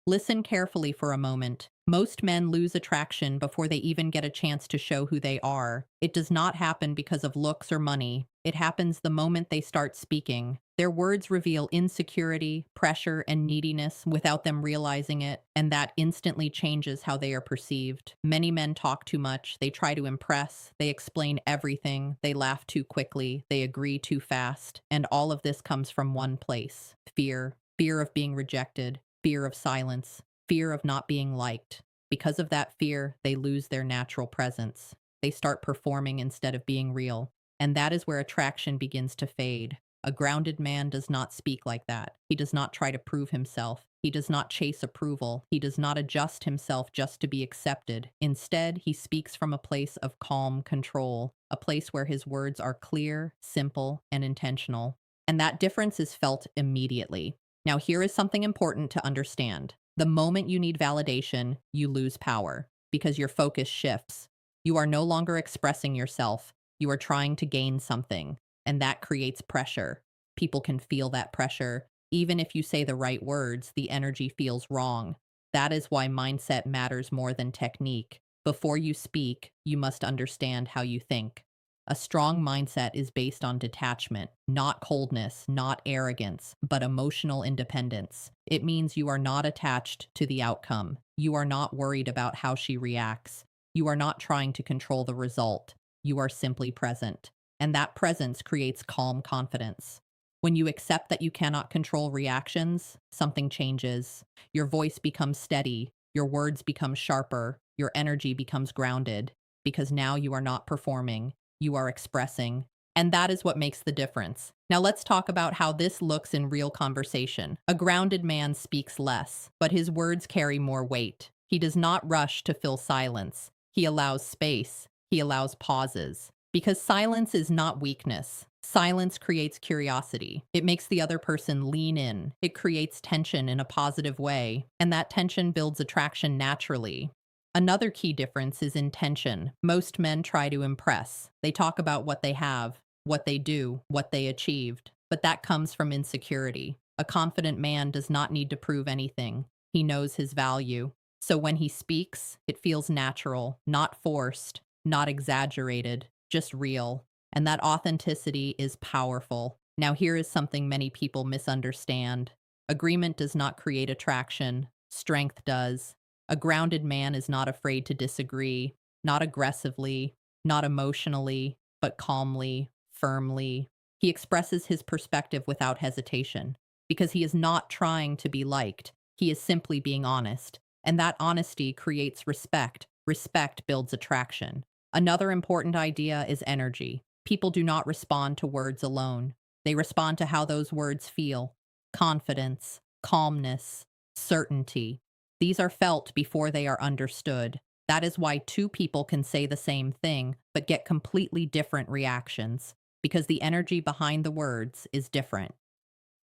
Listen carefully for a moment. Most men lose attraction before they even get a chance to show who they are. It does not happen because of looks or money. It happens the moment they start speaking. Their words reveal insecurity, pressure, and neediness without them realizing it, and that instantly changes how they are perceived. Many men talk too much, they try to impress, they explain everything, they laugh too quickly, they agree too fast, and all of this comes from one place: fear. Fear of being rejected, fear of silence, fear of not being liked. Because of that fear, they lose their natural presence. They start performing instead of being real. And that is where attraction begins to fade. A grounded man does not speak like that. He does not try to prove himself. He does not chase approval. He does not adjust himself just to be accepted. Instead, he speaks from a place of calm control, a place where his words are clear, simple, and intentional. And that difference is felt immediately. Now, here is something important to understand. The moment you need validation, you lose power because your focus shifts. You are no longer expressing yourself. You are trying to gain something, and that creates pressure. People can feel that pressure. Even if you say the right words, the energy feels wrong. That is why mindset matters more than technique. Before you speak, you must understand how you think. A strong mindset is based on detachment, not coldness, not arrogance, but emotional independence. It means you are not attached to the outcome. You are not worried about how she reacts. You are not trying to control the result. You are simply present. And that presence creates calm confidence. When you accept that you cannot control reactions, something changes. Your voice becomes steady. Your words become sharper. Your energy becomes grounded. Because now you are not performing. You are expressing, and that is what makes the difference. Now let's talk about how this looks in real conversation. A grounded man speaks less, but his words carry more weight. He does not rush to fill silence. He allows space. He allows pauses. Because silence is not weakness. Silence creates curiosity. It makes the other person lean in. It creates tension in a positive way, and that tension builds attraction naturally. Another key difference is intention. Most men try to impress. They talk about what they have, what they do, what they achieved. But that comes from insecurity. A confident man does not need to prove anything. He knows his value. So when he speaks, it feels natural, not forced, not exaggerated, just real. And that authenticity is powerful. Now, here is something many people misunderstand. Agreement does not create attraction, strength does. A grounded man is not afraid to disagree, not aggressively, not emotionally, but calmly, firmly. He expresses his perspective without hesitation because he is not trying to be liked. He is simply being honest. And that honesty creates respect. Respect builds attraction. Another important idea is energy. People do not respond to words alone. They respond to how those words feel: confidence, calmness, certainty. These are felt before they are understood. That is why two people can say the same thing, but get completely different reactions, because the energy behind the words is different.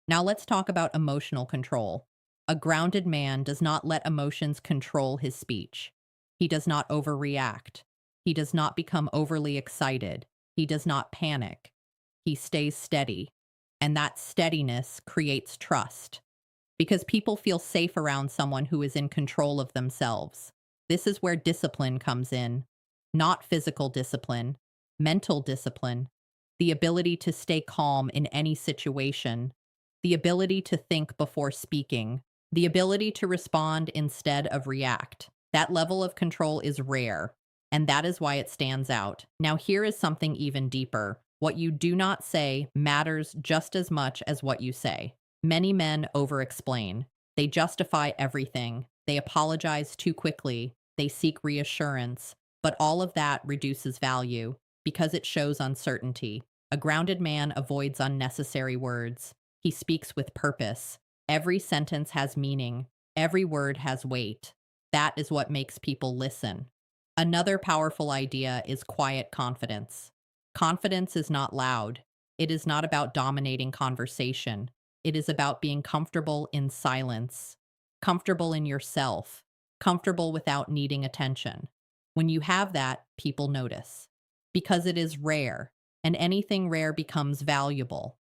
Now let's talk about emotional control. A grounded man does not let emotions control his speech. He does not overreact. He does not become overly excited. He does not panic. He stays steady. And that steadiness creates trust because people feel safe around someone who is in control of themselves. This is where discipline comes in, not physical discipline, mental discipline, the ability to stay calm in any situation, the ability to think before speaking, the ability to respond instead of react. That level of control is rare, and that is why it stands out. Now, here is something even deeper. What you do not say matters just as much as what you say. Many men over-explain. They justify everything. They apologize too quickly. They seek reassurance. But all of that reduces value because it shows uncertainty. A grounded man avoids unnecessary words. He speaks with purpose. Every sentence has meaning. Every word has weight. That is what makes people listen. Another powerful idea is quiet confidence. Confidence is not loud. It is not about dominating conversation. It is about being comfortable in silence, comfortable in yourself, comfortable without needing attention. When you have that, people notice because it is rare, and anything rare becomes valuable.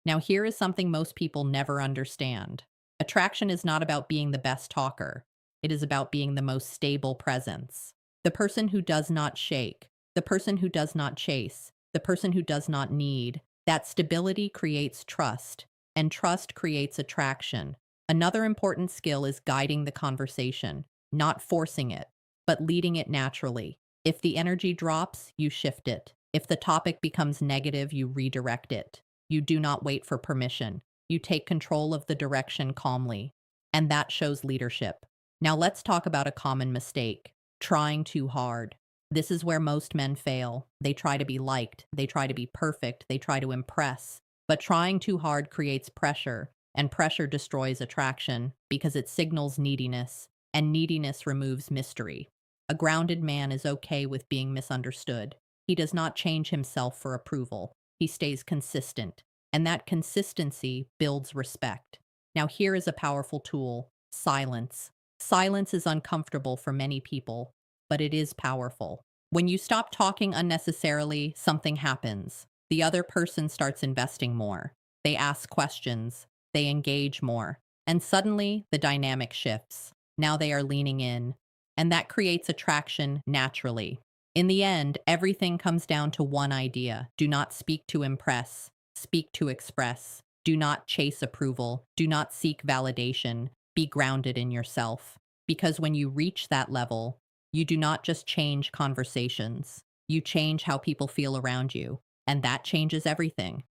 Now, here is something most people never understand. Attraction is not about being the best talker. It is about being the most stable presence. The person who does not shake, the person who does not chase, the person who does not need. That stability creates trust, and trust creates attraction. Another important skill is guiding the conversation, not forcing it, but leading it naturally. If the energy drops, you shift it. If the topic becomes negative, you redirect it. You do not wait for permission. You take control of the direction calmly. And that shows leadership. Now let's talk about a common mistake: trying too hard. This is where most men fail. They try to be liked, they try to be perfect, they try to impress. But trying too hard creates pressure, and pressure destroys attraction because it signals neediness, and neediness removes mystery. A grounded man is okay with being misunderstood. He does not change himself for approval. He stays consistent, and that consistency builds respect. Now, here is a powerful tool: silence. Silence is uncomfortable for many people, but it is powerful. When you stop talking unnecessarily, something happens. The other person starts investing more. They ask questions, they engage more, and suddenly the dynamic shifts. Now they are leaning in, and that creates attraction naturally. In the end, everything comes down to one idea: do not speak to impress, speak to express. Do not chase approval, do not seek validation. Be grounded in yourself. Because when you reach that level, you do not just change conversations, you change how people feel around you, and that changes everything.